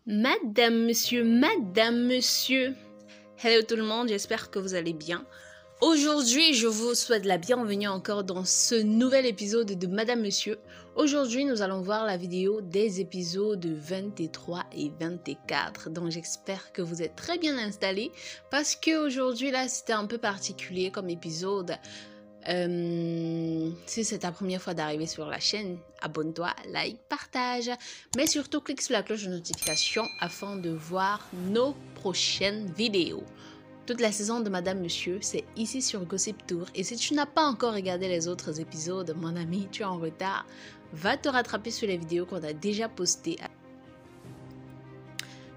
Madame, monsieur. Hello tout le monde, j'espère que vous allez bien. Aujourd'hui, je vous souhaite la bienvenue encore dans ce nouvel épisode de Madame, monsieur. Aujourd'hui, nous allons voir la vidéo des épisodes 23 et 24. Donc, j'espère que vous êtes très bien installés parce qu'aujourd'hui, là, c'était un peu particulier comme épisode. Si c'est ta première fois d'arriver sur la chaîne, abonne-toi, like, partage, mais surtout clique sur la cloche de notification afin de voir nos prochaines vidéos. Toute la saison de Madame Monsieur, c'est ici sur Gossip Tour. Et si tu n'as pas encore regardé les autres épisodes, mon ami, tu es en retard. Va te rattraper sur les vidéos qu'on a déjà postées.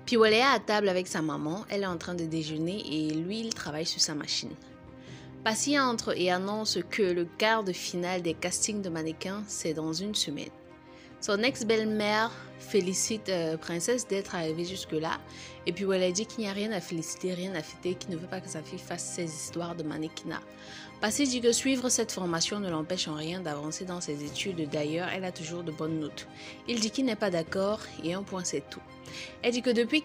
Puis elle est à table avec sa maman, elle est en train de déjeuner et lui, il travaille sur sa machine. Passy entre et annonce que le quart de finale des castings de mannequins, c'est dans une semaine. Son ex-belle-mère félicite Princesse d'être arrivée jusque-là. Et puis elle a dit qu'il n'y a rien à féliciter, rien à fêter, qu'il ne veut pas que sa fille fasse ces histoires de mannequinat. Passy dit que suivre cette formation ne l'empêche en rien d'avancer dans ses études. D'ailleurs, elle a toujours de bonnes notes. Il dit qu'il n'est pas d'accord et un point c'est tout. Elle dit que depuis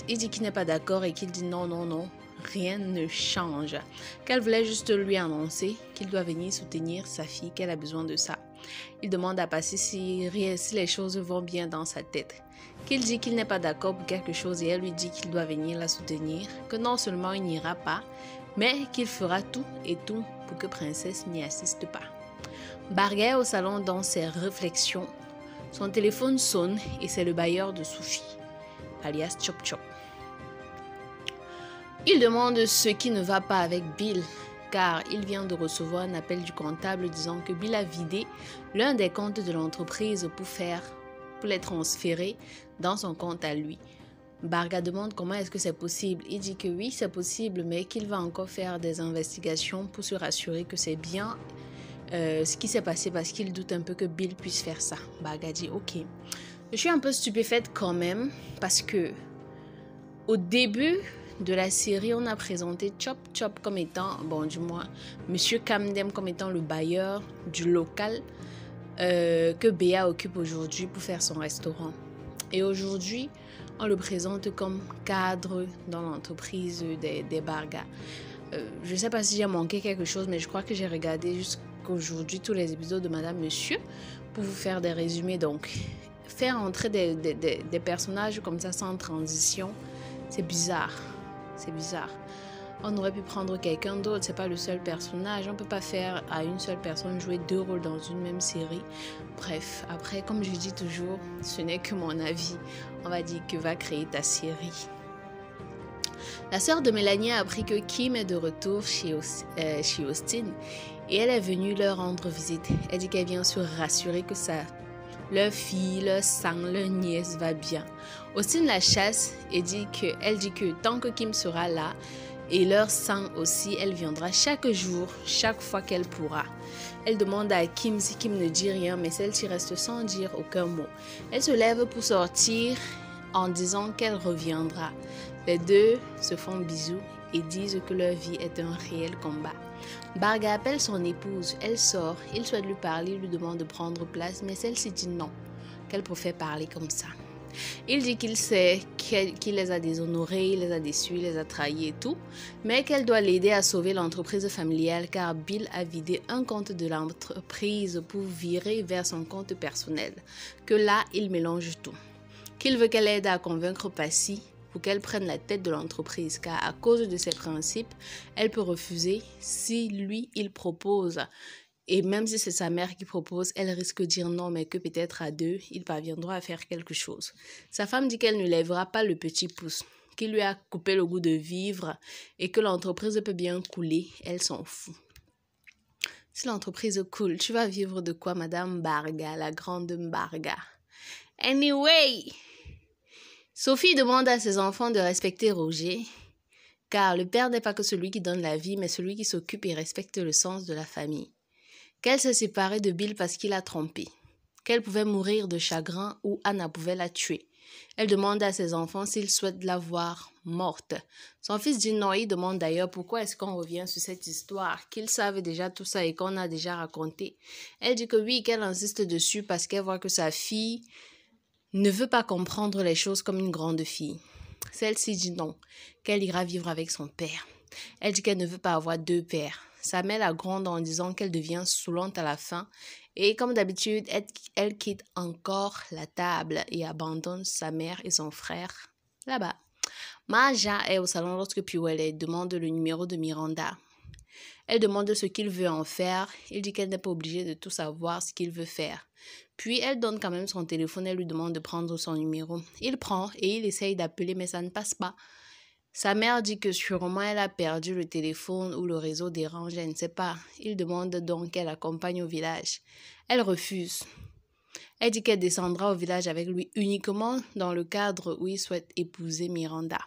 il dit qu'il n'est pas d'accord et qu'il dit non, rien ne change. Qu'elle voulait juste lui annoncer qu'il doit venir soutenir sa fille, qu'elle a besoin de ça. Il demande à Passy si les choses vont bien dans sa tête. Qu'il dit qu'il n'est pas d'accord pour quelque chose et elle lui dit qu'il doit venir la soutenir, que non seulement il n'ira pas, mais qu'il fera tout et tout pour que Princesse n'y assiste pas. Barga est au salon dans ses réflexions. Son téléphone sonne et c'est le bailleur de Sophie, alias Chop Chop. Il demande ce qui ne va pas avec Bill, car il vient de recevoir un appel du comptable disant que Bill a vidé l'un des comptes de l'entreprise pour les transférer dans son compte à lui. Barga demande comment est-ce que c'est possible. Il dit que oui, c'est possible, mais qu'il va encore faire des investigations pour se rassurer que c'est bien ce qui s'est passé parce qu'il doute un peu que Bill puisse faire ça. Barga dit ok. Je suis un peu stupéfaite quand même parce que au début de la série, on a présenté Chop Chop comme étant, du moins, Monsieur Kamdem comme étant le bailleur du local que Béa occupe aujourd'hui pour faire son restaurant. Et aujourd'hui, on le présente comme cadre dans l'entreprise des Barga. Je ne sais pas si j'ai manqué quelque chose, mais je crois que j'ai regardé jusqu'aujourd'hui tous les épisodes de Madame Monsieur pour vous faire des résumés. Donc, faire entrer des personnages comme ça sans transition, c'est bizarre. C'est bizarre. On aurait pu prendre quelqu'un d'autre, c'est pas le seul personnage. On peut pas faire à une seule personne jouer deux rôles dans une même série. Bref, après, comme je dis toujours, ce n'est que mon avis. On va dire que va créer ta série. La sœur de Mélanie a appris que Kim est de retour chez Austin et elle est venue leur rendre visite. Elle dit qu'elle vient se rassurer que leur fille, leur sang, leur nièce va bien. Austin la chasse et elle dit que tant que Kim sera là, et leur sang aussi, elle viendra chaque jour, chaque fois qu'elle pourra. Elle demande à Kim si Kim ne dit rien, mais celle-ci reste sans dire aucun mot. Elle se lève pour sortir en disant qu'elle reviendra. Les deux se font bisous et disent que leur vie est un réel combat. Barga appelle son épouse, elle sort, il souhaite lui parler, lui demande de prendre place, mais celle-ci dit non, qu'elle préfère parler comme ça. Il dit qu'il sait qu'il les a déshonorés, il les a déçus, il les a trahis et tout, mais qu'elle doit l'aider à sauver l'entreprise familiale car Bill a vidé un compte de l'entreprise pour virer vers son compte personnel, que là, il mélange tout. Qu'il veut qu'elle aide à convaincre Passy pour qu'elle prenne la tête de l'entreprise, car à cause de ses principes, elle peut refuser si lui, il propose. Et même si c'est sa mère qui propose, elle risque de dire non, mais que peut-être à deux, ils parviendront à faire quelque chose. Sa femme dit qu'elle ne lèvera pas le petit pouce, qu'il lui a coupé le goût de vivre et que l'entreprise peut bien couler, elle s'en fout. Si l'entreprise coule, tu vas vivre de quoi, Madame Barga, la grande Barga? Anyway, Sophie demande à ses enfants de respecter Roger, car le père n'est pas que celui qui donne la vie, mais celui qui s'occupe et respecte le sens de la famille. Qu'elle s'est séparée de Bill parce qu'il a trompé, qu'elle pouvait mourir de chagrin ou Anna pouvait la tuer. Elle demande à ses enfants s'ils souhaitent la voir morte. Son fils dit non, il demande d'ailleurs pourquoi est-ce qu'on revient sur cette histoire, qu'ils savent déjà tout ça et qu'on a déjà raconté. Elle dit que oui, qu'elle insiste dessus parce qu'elle voit que sa fille ne veut pas comprendre les choses comme une grande fille. Celle-ci dit non, qu'elle ira vivre avec son père. Elle dit qu'elle ne veut pas avoir deux pères. Sa mère la gronde en disant qu'elle devient saoulante à la fin. Et comme d'habitude, elle quitte encore la table et abandonne sa mère et son frère là-bas. Maja est au salon lorsque Piwele demande le numéro de Miranda. Elle demande ce qu'il veut en faire. Il dit qu'elle n'est pas obligée de tout savoir ce qu'il veut faire. Puis elle donne quand même son téléphone. Elle lui demande de prendre son numéro. Il prend et il essaye d'appeler mais ça ne passe pas. Sa mère dit que sûrement elle a perdu le téléphone ou le réseau dérange, elle ne sait pas. Il demande donc qu'elle l'accompagne au village. Elle refuse. Elle dit qu'elle descendra au village avec lui uniquement dans le cadre où il souhaite épouser Miranda.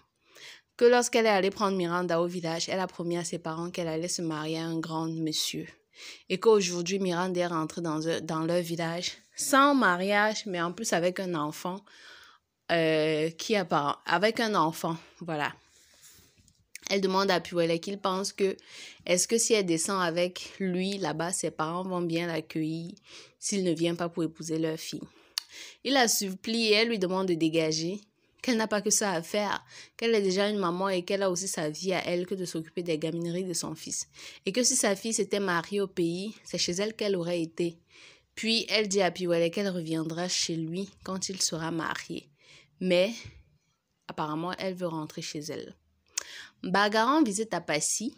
Que lorsqu'elle est allée prendre Miranda au village, elle a promis à ses parents qu'elle allait se marier à un grand monsieur. Et qu'aujourd'hui, Miranda est rentrée dans leur village sans mariage, mais en plus avec un enfant avec un enfant, voilà. Elle demande à Piwele qu'il pense que est-ce que si elle descend avec lui là-bas, ses parents vont bien l'accueillir s'il ne vient pas pour épouser leur fille. Il la supplie et elle lui demande de dégager, qu'elle n'a pas que ça à faire, qu'elle est déjà une maman et qu'elle a aussi sa vie à elle que de s'occuper des gamineries de son fils. Et que si sa fille s'était mariée au pays, c'est chez elle qu'elle aurait été. Puis elle dit à Piwele qu'elle reviendra chez lui quand il sera marié. Mais apparemment, elle veut rentrer chez elle. Bagaran visite à Passy.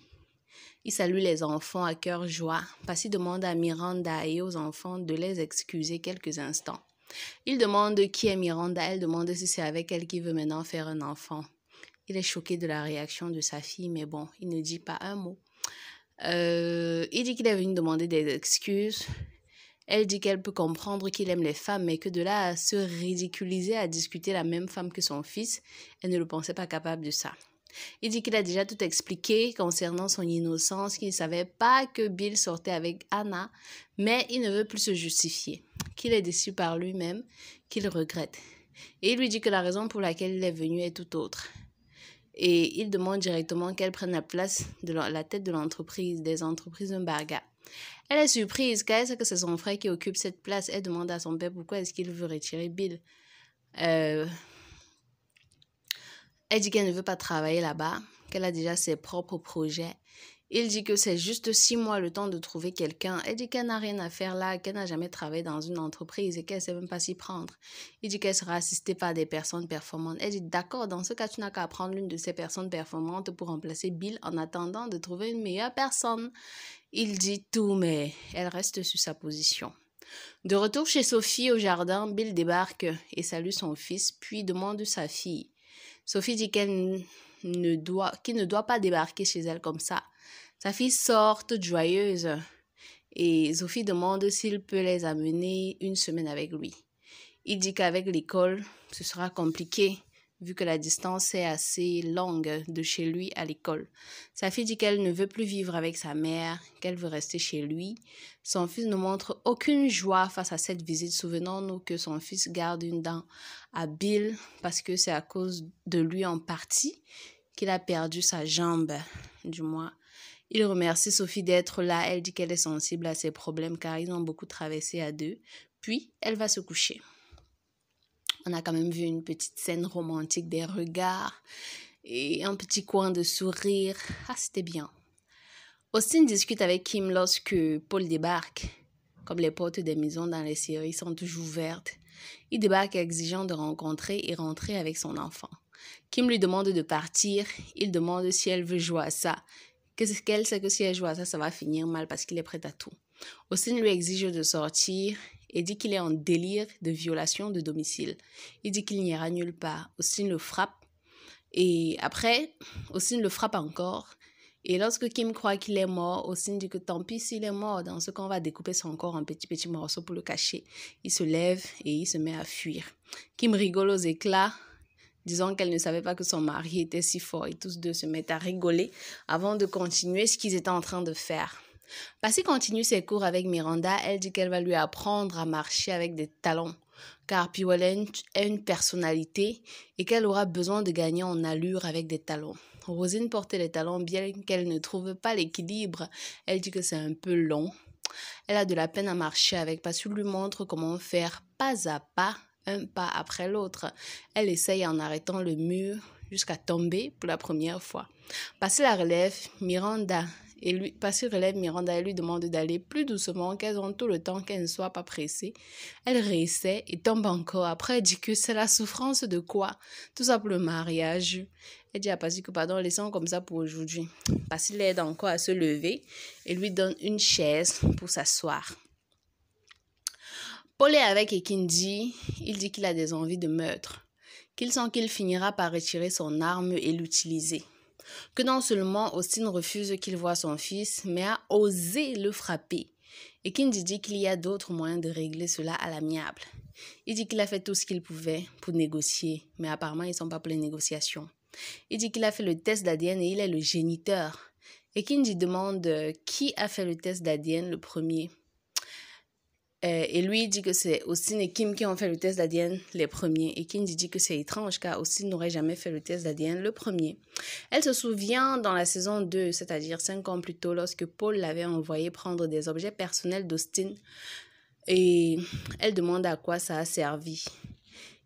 Il salue les enfants à cœur joie. Passy demande à Miranda et aux enfants de les excuser quelques instants. Il demande qui est Miranda. Elle demande si c'est avec elle qu'il veut maintenant faire un enfant. Il est choqué de la réaction de sa fille, mais bon, il ne dit pas un mot. Il dit qu'il est venu demander des excuses. Elle dit qu'elle peut comprendre qu'il aime les femmes, mais que de là à se ridiculiser à discuter la même femme que son fils, elle ne le pensait pas capable de ça. Il dit qu'il a déjà tout expliqué concernant son innocence, qu'il ne savait pas que Bill sortait avec Anna, mais il ne veut plus se justifier, qu'il est déçu par lui-même, qu'il regrette. Et il lui dit que la raison pour laquelle il est venu est tout autre. Et il demande directement qu'elle prenne la place de la tête de l'entreprise, des entreprises Mbarga. Elle est surprise car elle sait que c'est son frère qui occupe cette place. Elle demande à son père pourquoi est-ce qu'il veut retirer Bill. Elle dit qu'elle ne veut pas travailler là-bas, qu'elle a déjà ses propres projets. Il dit que c'est juste 6 mois le temps de trouver quelqu'un. Elle dit qu'elle n'a rien à faire là, qu'elle n'a jamais travaillé dans une entreprise et qu'elle ne sait même pas s'y prendre. Il dit qu'elle sera assistée par des personnes performantes. Elle dit d'accord, dans ce cas, tu n'as qu'à prendre l'une de ces personnes performantes pour remplacer Bill en attendant de trouver une meilleure personne. Il dit tout, mais elle reste sur sa position. De retour chez Sophie au jardin, Bill débarque et salue son fils, puis demande sa fille. Sophie dit qu'il ne doit pas débarquer chez elle comme ça. Sa fille sort toute joyeuse et Sophie demande s'il peut les amener une semaine avec lui. Il dit qu'avec l'école, ce sera compliqué vu que la distance est assez longue de chez lui à l'école. Sa fille dit qu'elle ne veut plus vivre avec sa mère, qu'elle veut rester chez lui. Son fils ne montre aucune joie face à cette visite. Souvenons-nous que son fils garde une dent à Bill parce que c'est à cause de lui en partie qu'il a perdu sa jambe, du moins. Il remercie Sophie d'être là. Elle dit qu'elle est sensible à ses problèmes car ils ont beaucoup traversé à deux. Puis, elle va se coucher. On a quand même vu une petite scène romantique, des regards et un petit coin de sourire. Ah, c'était bien. Austin discute avec Kim lorsque Paul débarque. Comme les portes des maisons dans les séries sont toujours ouvertes, il débarque exigeant de rencontrer et rentrer avec son enfant. Kim lui demande de partir. Il demande si elle veut jouer à ça. Qu'elle sait que si elle joue à ça, ça va finir mal parce qu'il est prêt à tout. Austin lui exige de sortir et dit qu'il est en délire de violation de domicile. Il dit qu'il n'ira nulle part. Austin le frappe et après, Austin le frappe encore. Et lorsque Kim croit qu'il est mort, Austin dit que tant pis s'il est mort, dans ce cas, on va découper son corps en petits morceaux pour le cacher. Il se lève et il se met à fuir. Kim rigole aux éclats, disant qu'elle ne savait pas que son mari était si fort et tous deux se mettent à rigoler avant de continuer ce qu'ils étaient en train de faire. Passy continue ses cours avec Miranda. Elle dit qu'elle va lui apprendre à marcher avec des talons car Piwele a une personnalité et qu'elle aura besoin de gagner en allure avec des talons. Rosine portait les talons bien qu'elle ne trouve pas l'équilibre. Elle dit que c'est un peu long. Elle a de la peine à marcher avec. Passy lui montre comment faire pas à pas un pas après l'autre. Elle essaye en arrêtant le mur jusqu'à tomber pour la première fois. Passé la relève, Miranda et lui demande d'aller plus doucement, qu'elles ont tout le temps, qu'elle ne soit pas pressée. Elle réessaie et tombe encore. Après, elle dit que c'est la souffrance de quoi? Tout ça pour le mariage. Elle dit à Passy que pardon, laissons comme ça pour aujourd'hui. Passy l'aide encore à se lever et lui donne une chaise pour s'asseoir. Paul est avec Ekindi. Il dit qu'il a des envies de meurtre, qu'il sent qu'il finira par retirer son arme et l'utiliser. Que non seulement Austin refuse qu'il voie son fils, mais a osé le frapper. Et Ekindi dit qu'il y a d'autres moyens de régler cela à l'amiable. Il dit qu'il a fait tout ce qu'il pouvait pour négocier, mais apparemment ils ne sont pas pour les négociations. Il dit qu'il a fait le test d'ADN et il est le géniteur. Et Ekindi demande qui a fait le test d'ADN le premier. Et lui dit que c'est Austin et Kim qui ont fait le test d'ADN les premiers. Et Ekindi dit que c'est étrange car Austin n'aurait jamais fait le test d'ADN le premier. Elle se souvient dans la saison 2, c'est-à-dire 5 ans plus tôt, lorsque Paul l'avait envoyé prendre des objets personnels d'Austin. Et elle demande à quoi ça a servi.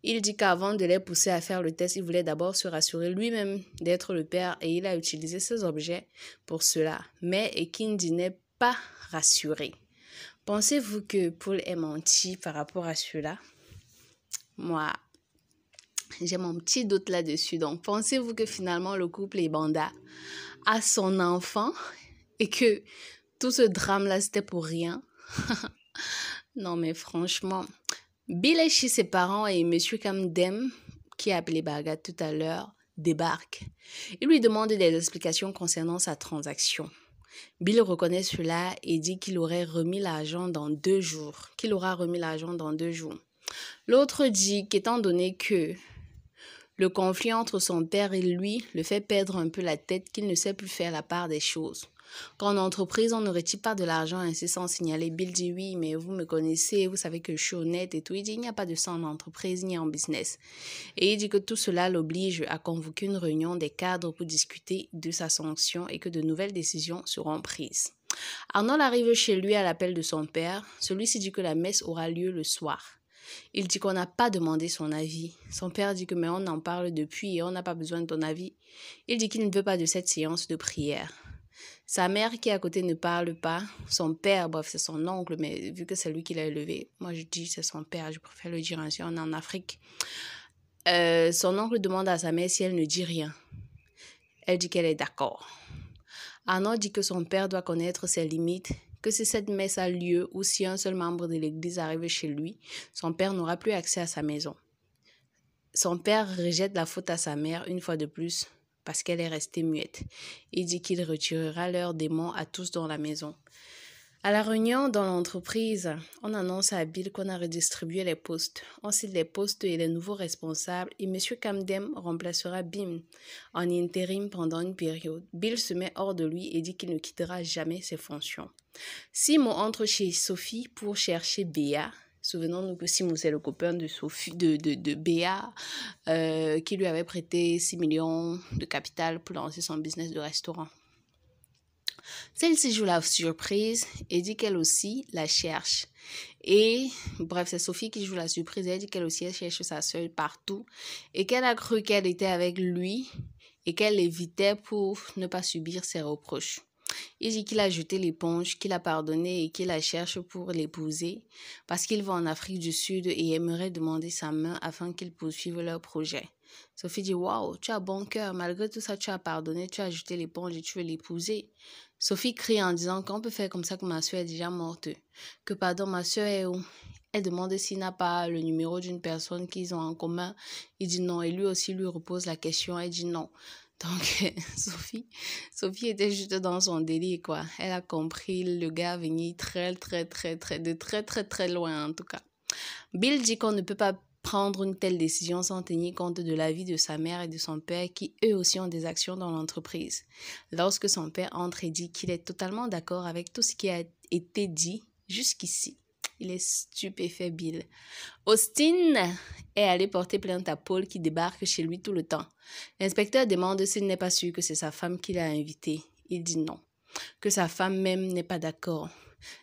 Il dit qu'avant de les pousser à faire le test, il voulait d'abord se rassurer lui-même d'être le père et il a utilisé ces objets pour cela. Mais Ekindi n'est pas rassuré. Pensez-vous que Paul ait menti par rapport à cela? Moi, j'ai mon petit doute là-dessus. Donc, pensez-vous que finalement le couple Ebanda a son enfant et que tout ce drame-là, c'était pour rien? Non, mais franchement, Bill est chez ses parents et M. Kamdem, qui a appelé Baga tout à l'heure, débarque. Il lui demande des explications concernant sa transaction. Bill reconnaît cela et dit qu'il aurait remis l'argent dans 2 jours. Qu'il aura remis l'argent dans 2 jours. L'autre dit qu'étant donné que le conflit entre son père et lui le fait perdre un peu la tête, qu'il ne sait plus faire la part des choses. Qu'en entreprise, on ne retire pas de l'argent ainsi sans signaler. Bill dit oui, mais vous me connaissez, vous savez que je suis honnête et tout. Il dit il n'y a pas de ça en entreprise ni en business. Et il dit que tout cela l'oblige à convoquer une réunion des cadres pour discuter de sa sanction et que de nouvelles décisions seront prises. Arnold arrive chez lui à l'appel de son père. Celui-ci dit que la messe aura lieu le soir. Il dit qu'on n'a pas demandé son avis. Son père dit que mais on en parle depuis et on n'a pas besoin de ton avis. Il dit qu'il ne veut pas de cette séance de prière. Sa mère qui est à côté ne parle pas. Son père, bref, c'est son oncle, mais vu que c'est lui qui l'a élevé, moi je dis c'est son père, je préfère le dire ainsi, on est en Afrique. Son oncle demande à sa mère si elle ne dit rien. Elle dit qu'elle est d'accord. Arnaud dit que son père doit connaître ses limites, que si cette messe a lieu ou si un seul membre de l'église arrive chez lui, son père n'aura plus accès à sa maison. Son père rejette la faute à sa mère une fois de plus, parce qu'elle est restée muette. Il dit qu'il retirera leurs démons à tous dans la maison. À la réunion dans l'entreprise, on annonce à Bill qu'on a redistribué les postes. On cite les postes et les nouveaux responsables et M. Kamdem remplacera Bim en intérim pendant une période. Bill se met hors de lui et dit qu'il ne quittera jamais ses fonctions. Simo entre chez Sophie pour chercher Béa. Souvenons-nous que Simo, c'est le copain de Sophie, de Béa, qui lui avait prêté 6 millions de capital pour lancer son business de restaurant. Celle-ci joue la surprise et dit qu'elle aussi la cherche. Et bref, c'est Sophie qui joue la surprise. Elle dit qu'elle aussi elle cherche sa soeur partout et qu'elle a cru qu'elle était avec lui et qu'elle l'évitait pour ne pas subir ses reproches. Il dit qu'il a jeté l'éponge, qu'il a pardonné et qu'il la cherche pour l'épouser parce qu'il va en Afrique du Sud et aimerait demander sa main afin qu'ils poursuivent leur projet. Sophie dit « Waouh, tu as bon cœur, malgré tout ça, tu as pardonné, tu as jeté l'éponge et tu veux l'épouser. » Sophie crie en disant qu'on peut faire comme ça que ma soeur est déjà morte. Que pardon, ma soeur est où? Elle demande s'il n'a pas le numéro d'une personne qu'ils ont en commun. Il dit non et lui aussi lui repose la question. Elle dit non. Donc, Sophie était juste dans son délire, quoi. Elle a compris le gars venir de très loin, en tout cas. Bill dit qu'on ne peut pas prendre une telle décision sans tenir compte de l'avis de sa mère et de son père qui, eux aussi, ont des actions dans l'entreprise. Lorsque son père entre et dit qu'il est totalement d'accord avec tout ce qui a été dit jusqu'ici. Il est stupéfait, Bill. Austin est allé porter plainte à Paul qui débarque chez lui tout le temps. L'inspecteur demande s'il n'est pas sûr que c'est sa femme qui l'a invité. Il dit non, que sa femme même n'est pas d'accord.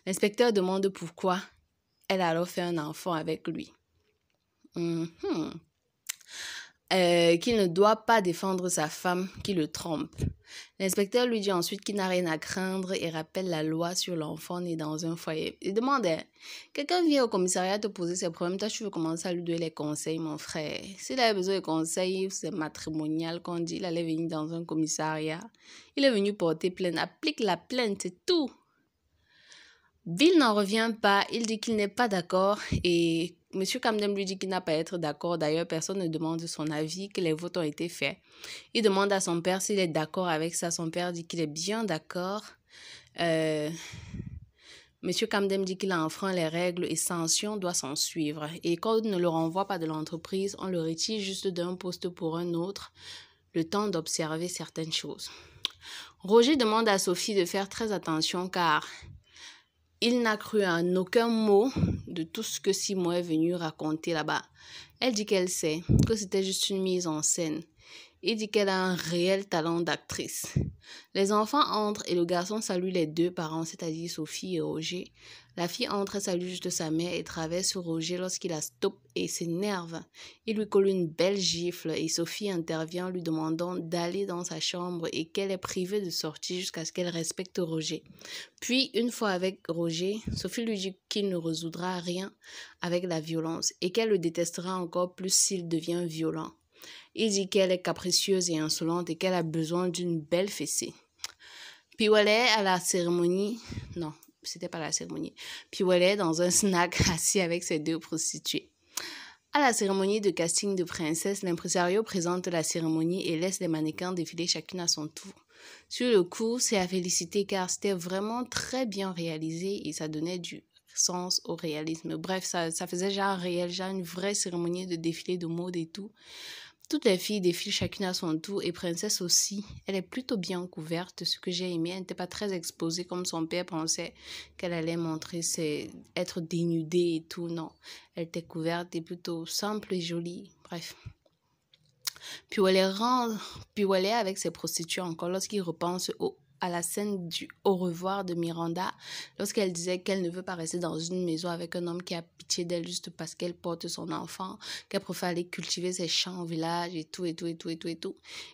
L'inspecteur demande pourquoi elle a alors fait un enfant avec lui. qu'il ne doit pas défendre sa femme qui le trompe. L'inspecteur lui dit ensuite qu'il n'a rien à craindre et rappelle la loi sur l'enfant né dans un foyer. Il demande, quelqu'un vient au commissariat te poser ses problèmes, toi tu veux commencer à lui donner les conseils, mon frère. S'il avait besoin de conseils, c'est matrimonial qu'on dit, il allait venir dans un commissariat. Il est venu porter plainte, applique la plainte, c'est tout. Bill n'en revient pas, il dit qu'il n'est pas d'accord et M. Camden lui dit qu'il n'a pas à être d'accord. D'ailleurs, personne ne demande son avis, que les votes ont été faits. Il demande à son père s'il est d'accord avec ça. Son père dit qu'il est bien d'accord. M. Camden dit qu'il a enfreint les règles et sanction doit s'en suivre. Et quand on ne le renvoie pas de l'entreprise, on le retire juste d'un poste pour un autre, le temps d'observer certaines choses. Roger demande à Sophie de faire très attention car il n'a cru en aucun mot de tout ce que Simon est venu raconter là-bas. Elle dit qu'elle sait, que c'était juste une mise en scène. Il dit qu'elle a un réel talent d'actrice. Les enfants entrent et le garçon salue les deux parents, c'est-à-dire Sophie et Roger. La fille entre et salue juste sa mère et traverse Roger lorsqu'il la stoppe et s'énerve. Il lui colle une belle gifle et Sophie intervient lui demandant d'aller dans sa chambre et qu'elle est privée de sortir jusqu'à ce qu'elle respecte Roger. Puis, une fois avec Roger, Sophie lui dit qu'il ne résoudra rien avec la violence et qu'elle le détestera encore plus s'il devient violent. Il dit qu'elle est capricieuse et insolente et qu'elle a besoin d'une belle fessée. Piwalet à la cérémonie... Non, c'était pas la cérémonie. Piwalet dans un snack assis avec ses deux prostituées. À la cérémonie de casting de princesse, l'impresario présente la cérémonie et laisse les mannequins défiler chacune à son tour. Sur le coup, c'est à féliciter car c'était vraiment très bien réalisé et ça donnait du sens au réalisme. Bref, ça faisait genre réel, genre une vraie cérémonie de défilé de mode et tout. Toutes les filles défilent chacune à son tour et Princesse aussi. Elle est plutôt bien couverte, ce que j'ai aimé. Elle n'était pas très exposée comme son père pensait qu'elle allait montrer être dénudée et tout. Non, elle était couverte et plutôt simple et jolie. Bref. Puis elle est avec ses prostituées encore lorsqu'il repense à la scène du au revoir de Miranda, lorsqu'elle disait qu'elle ne veut pas rester dans une maison avec un homme qui a pitié d'elle juste parce qu'elle porte son enfant, qu'elle préfère aller cultiver ses champs au village et tout.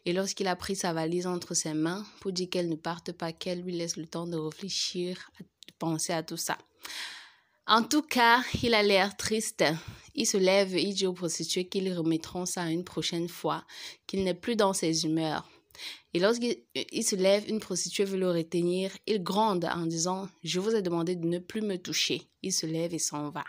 Et lorsqu'il a pris sa valise entre ses mains pour dire qu'elle ne parte pas, qu'elle lui laisse le temps de réfléchir, de penser à tout ça. En tout cas, il a l'air triste. Il se lève et il dit aux prostituées qu'ils remettront ça une prochaine fois, qu'il n'est plus dans ses humeurs. Et lorsqu'il se lève, une prostituée veut le retenir. Il gronde en disant « Je vous ai demandé de ne plus me toucher ». Il se lève et s'en va.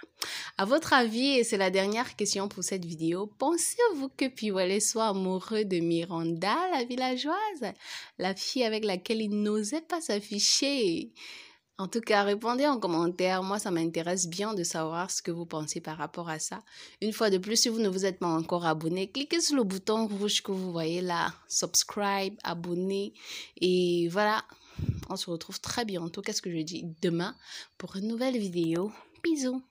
À votre avis, et c'est la dernière question pour cette vidéo, pensez-vous que Piwalet soit amoureux de Miranda, la villageoise, la fille avec laquelle il n'osait pas s'afficher? En tout cas, répondez en commentaire. Moi, ça m'intéresse bien de savoir ce que vous pensez par rapport à ça. Une fois de plus, si vous ne vous êtes pas encore abonné, cliquez sur le bouton rouge que vous voyez là. Subscribe, abonnez. Et voilà, on se retrouve très bientôt. Qu'est-ce que je dis? Demain pour une nouvelle vidéo. Bisous.